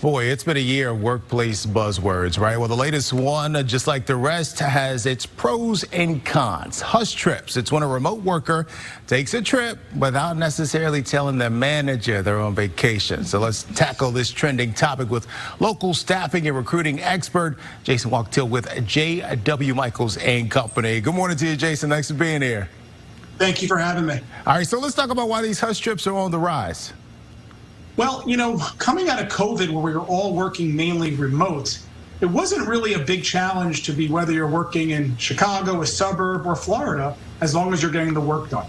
Boy, it's been a year of workplace buzzwords, right? Well, the latest one, just like the rest, has its pros and cons. Hush trips. It's when a remote worker takes a trip without necessarily telling their manager they're on vacation. So let's tackle this trending topic with local staffing and recruiting expert Jason Wachtel with J.W. Michaels and Company. Good morning to you, Jason. Thanks for being here. Thank you for having me. All right, so let's talk about why these hush trips are on the rise. Well, coming out of COVID, where we were all working mainly remote, it wasn't really a big challenge to be whether you're working in Chicago, a suburb, or Florida, as long as you're getting the work done.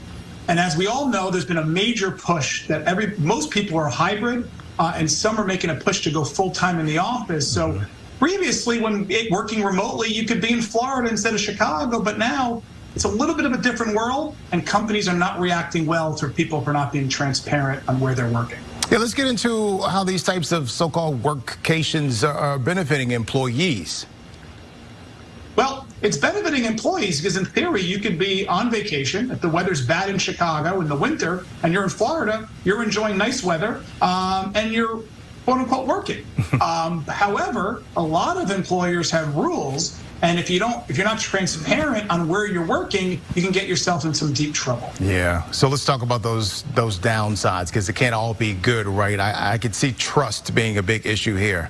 And as we all know, there's been a major push that most people are hybrid, and some are making a push to go full-time in the office. So previously, when working remotely, you could be in Florida instead of Chicago, but now it's a little bit of a different world, and companies are not reacting well to people for not being transparent on where they're working. Yeah, let's get into how these types of so-called workcations are benefiting employees. Well, it's benefiting employees because in theory, you could be on vacation if the weather's bad in Chicago in the winter and you're in Florida, you're enjoying nice weather and you're quote unquote working. However, a lot of employers have rules. And if you're not transparent on where you're working, you can get yourself in some deep trouble. Yeah. So let's talk about those downsides, because it can't all be good, right? I could see trust being a big issue here.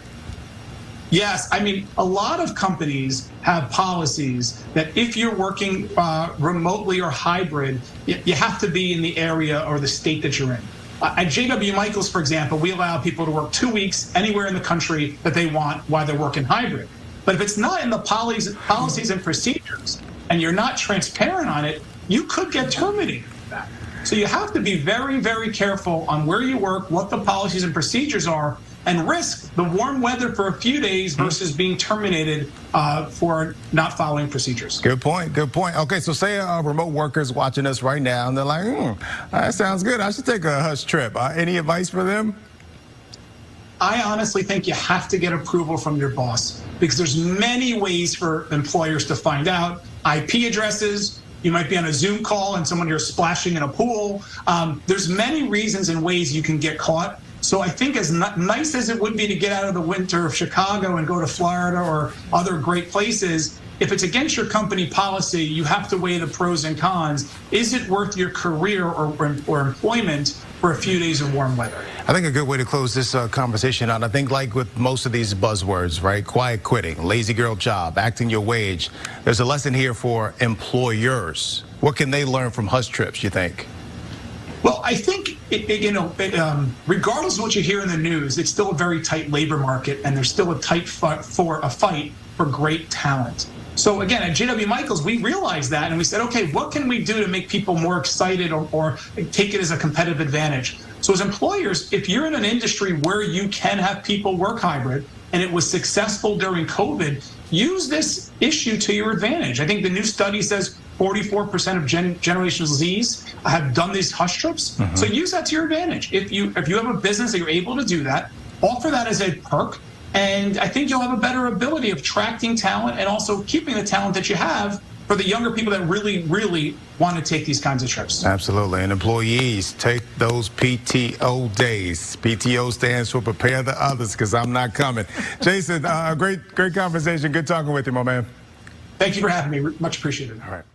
Yes. I mean, a lot of companies have policies that if you're working remotely or hybrid, you have to be in the area or the state that you're in. At J.W. Michaels, for example, we allow people to work 2 weeks anywhere in the country that they want while they're working hybrid. But if it's not in the policies and procedures and you're not transparent on it, you could get terminated for that. So you have to be very, very careful on where you work, what the policies and procedures are, and risk the warm weather for a few days versus being terminated for not following procedures. Good point. Good point. Okay, so say a remote worker's watching us right now and they're like, that sounds good. I should take a hush trip. Any advice for them? I honestly think you have to get approval from your boss because there's many ways for employers to find out. IP addresses, you might be on a Zoom call and someone you're splashing in a pool. There's many reasons and ways you can get caught. So I think as nice as it would be to get out of the winter of Chicago and go to Florida or other great places, if it's against your company policy, you have to weigh the pros and cons. Is it worth your career or employment for a few days of warm weather? I think a good way to close this conversation out, I think like with most of these buzzwords, right? Quiet quitting, lazy girl job, acting your wage. There's a lesson here for employers. What can they learn from hush trips, you think? Well, I think, regardless of what you hear in the news, it's still a very tight labor market, and there's still a fight for great talent. So again, at J.W. Michaels, we realized that, and we said, okay, what can we do to make people more excited or take it as a competitive advantage? So as employers, if you're in an industry where you can have people work hybrid, and it was successful during COVID, use this issue to your advantage. I think the new study says 44% of Generation Zs have done these hush trips. So use that to your advantage. If you have a business that you're able to do that, offer that as a perk. And I think you'll have a better ability of attracting talent and also keeping the talent that you have for the younger people that really, really want to take these kinds of trips. Absolutely. And employees, take those PTO days. PTO stands for prepare the others, because I'm not coming. Jason, great conversation. Good talking with you, my man. Thank you for having me. Much appreciated. All right.